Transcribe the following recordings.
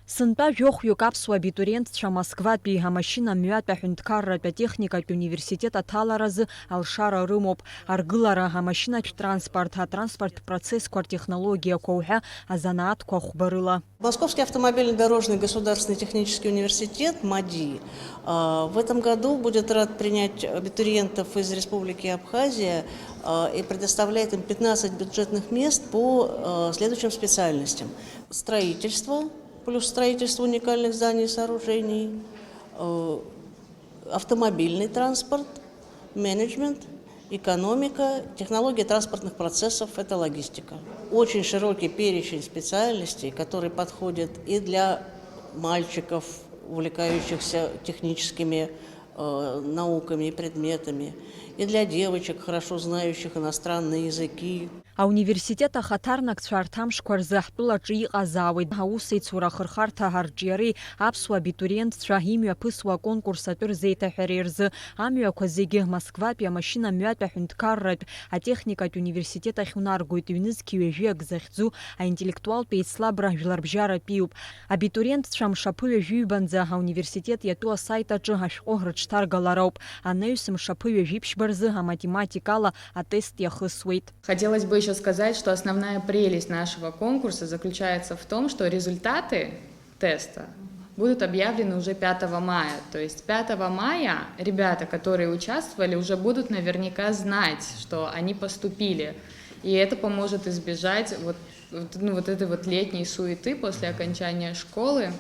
Сынтәа жәохәҩык аԥсуа абитуриентцәа Москватәи амашьына мҩатәи аҳәынҭқарратә атехникатә университет аҭаларазы алшара рымоуп. Аргылара, амашьынатә транспорт, атранспорттә процессқәа ртехнологиақәа уҳәа азанааҭқәа хәбарыла. Московский автомобильно-дорожный государственный технический университет МАДИ в этом году будет рад принять абитуриентов из Республики Абхазия и предоставляет им 15 бюджетных мест по следующим специальностям. Строительство, плюс строительство уникальных зданий и сооружений, автомобильный транспорт, менеджмент, экономика, технология транспортных процессов – это логистика. Очень широкий перечень специальностей, который подходит и для мальчиков, увлекающихся техническими науками и предметами, и для девочек, хорошо знающих иностранные языки. Ауниверситет ахаҭарнакцәа арҭамшқәа рзы ҳтәылаҿы иҟазаауеит аусеицура ахырхарҭа ҳарҿиареи аԥсуа абитуриентцәа имҩаԥысуа аконкурс атәы рзеиҭаҳәареи рзы амҩақәа зегьы Москватәи амашьына мҩатәи аҳәынҭқарратә атехникатә университет ахь унаргоит. Ҩнызқьи ҩажәиак захьӡу аинтеллектуалтә еицлабра жәларбжьаратә ииуп. Абитуриентцәа мшаԥы ҩажәиҩбанӡа ауниверситет иатәу асайт аҿы ашәҟәы рыҽҭаргалароуп. Анаҩс мшаԥы ҩажәиԥшьба рзы аматематикала атест иахысуеит. Хотелось бы еще сказать, что основная прелесть нашего конкурса заключается в том, что результаты теста будут объявлены уже 5 мая. То есть 5 мая ребята, которые участвовали, уже будут наверняка знать, что они поступили. И это поможет избежать вот этой вот летней суеты после окончания школы.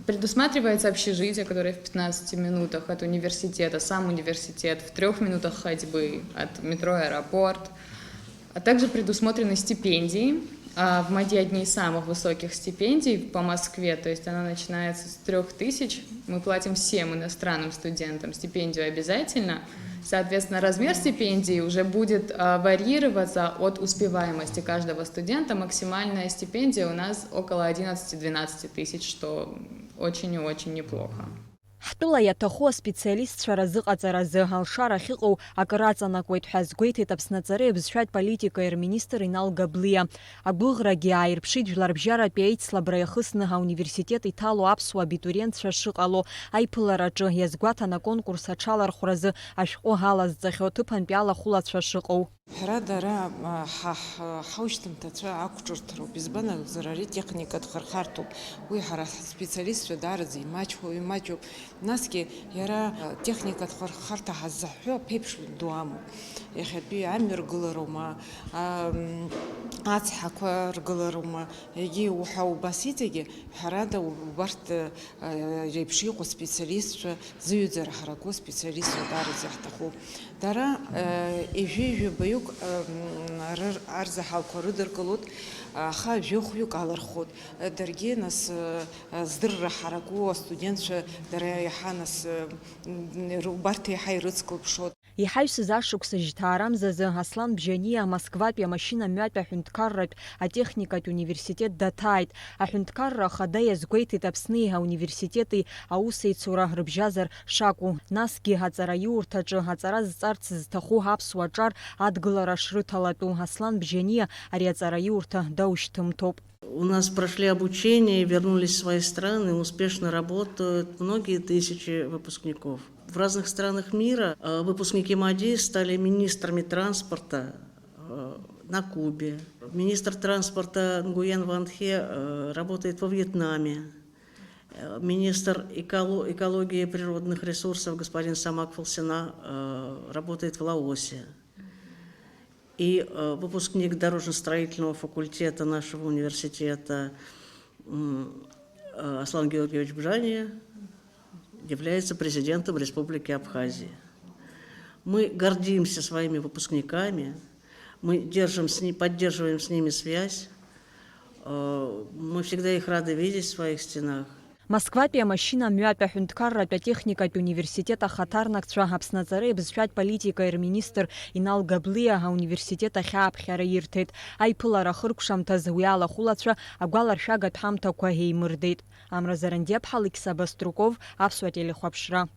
Предусматривается общежитие, которое в 15 минутах от университета, сам университет, в 3 минутах ходьбы от метро «Аэропорт». А также предусмотрены стипендии. В МАДИ одни из самых высоких стипендий по Москве, то есть она начинается с 3000. Мы платим всем иностранным студентам стипендию обязательно. Соответственно, размер стипендии уже будет варьироваться от успеваемости каждого студента. Максимальная стипендия у нас около 11-12 тысяч, что очень и очень неплохо. Ҳтәыла иаҭаху аспециалистцәа разыҟаҵаразы алшара ахьыҟоу акыр аҵанакуеит ҳәа азгәеиҭеит Аԥсны аҵареи абызшәатә политикеи рминистр Инал Габлиа. Агәыӷрагьы ааирԥшит жәларбжьаратәи аицлабра иахысны ауниверситет иҭало аԥсуа абитуриентцәа шыҟало. Аиԥылараҿы иазгәаҭан аконкурс аҽалархәразы ашәҟәы ҳалазҵахьоу аҭыԥантәи алахәылацәа шыҟоу. Ҳәарада ҳаушьҭымҭацәа ақәҿырҭроуп. Избан акәзар, ари техникатә хырхарҭоуп. Уи ҳара ҳспециалистцәа даараӡа имаҷуп. Насгьы иара техникатә хырхарҭа ҳаззаҳәо аԥеиԥш ду амоуп. Иахьатәи амҩаргылароума, ацҳақәа ргылароума, егьи уҳәа убас иҵегьы ҳәарада убарҭ реиԥш иҟоу специалистцәа, зыҩӡара ҳараку специалистцәа даараӡа иаҳҭахуп. Дара ижәҩа-жәабаҩык арзаҳалқәа рыдыркылоит, аха жәохәҩык алырхут. Даргьы нас здырра ҳараку астудентцәа дара иаҳа нас убарҭ иаҳа ирыцклыԥшот. Иҳаҩсыз ашықәса жьҭаарамзазы Аслан Бжьаниа Москватәи амашьына мҩатәи аҳәынҭқарратә атехникатә университет даҭааит. Аҳәынҭқарра ахада иазгәеиҭеит Аԥсни ауниверситети аусеицура рыбжьазар шакәу. Насгьы аҵараиурҭаҿы аҵара зҵарц зҭаху аԥсуа ҿар адгылара шрыҭалатәу Аслан Бжьаниа ари аҵараиурҭа даушьҭымҭоуп. У нас прошли обучение и вернулись в свои страны, успешно работают многие тысячи выпускников. В разных странах мира выпускники МАДИ стали министрами транспорта на Кубе. Министр транспорта Нгуен Ван Хе работает во Вьетнаме. Министр экологии и природных ресурсов господин Самак Фалсина работает в Лаосе. И выпускник дорожно-строительного факультета нашего университета Аслан Георгиевич Бжания является президентом Республики Абхазия. Мы гордимся своими выпускниками, мы поддерживаем с ними связь, мы всегда их рады видеть в своих стенах. Москватәи амашьына мҩатәи аҳәынҭқарратә атехникатә университет ахаҭарнакцәа Аԥсны аҵареи абызшәатә политикеи рминистр Инал Габлиа ауниверситет ахьааԥхьара ирҭеит. Аиԥылара хыркәшамҭаз уи алахәылацәа агәаларшәагатә ҳамҭақәа еимырдеит. Амра Зарандиаԥҳа, Александр Баструков, Аԥсуа телехәаԥшра.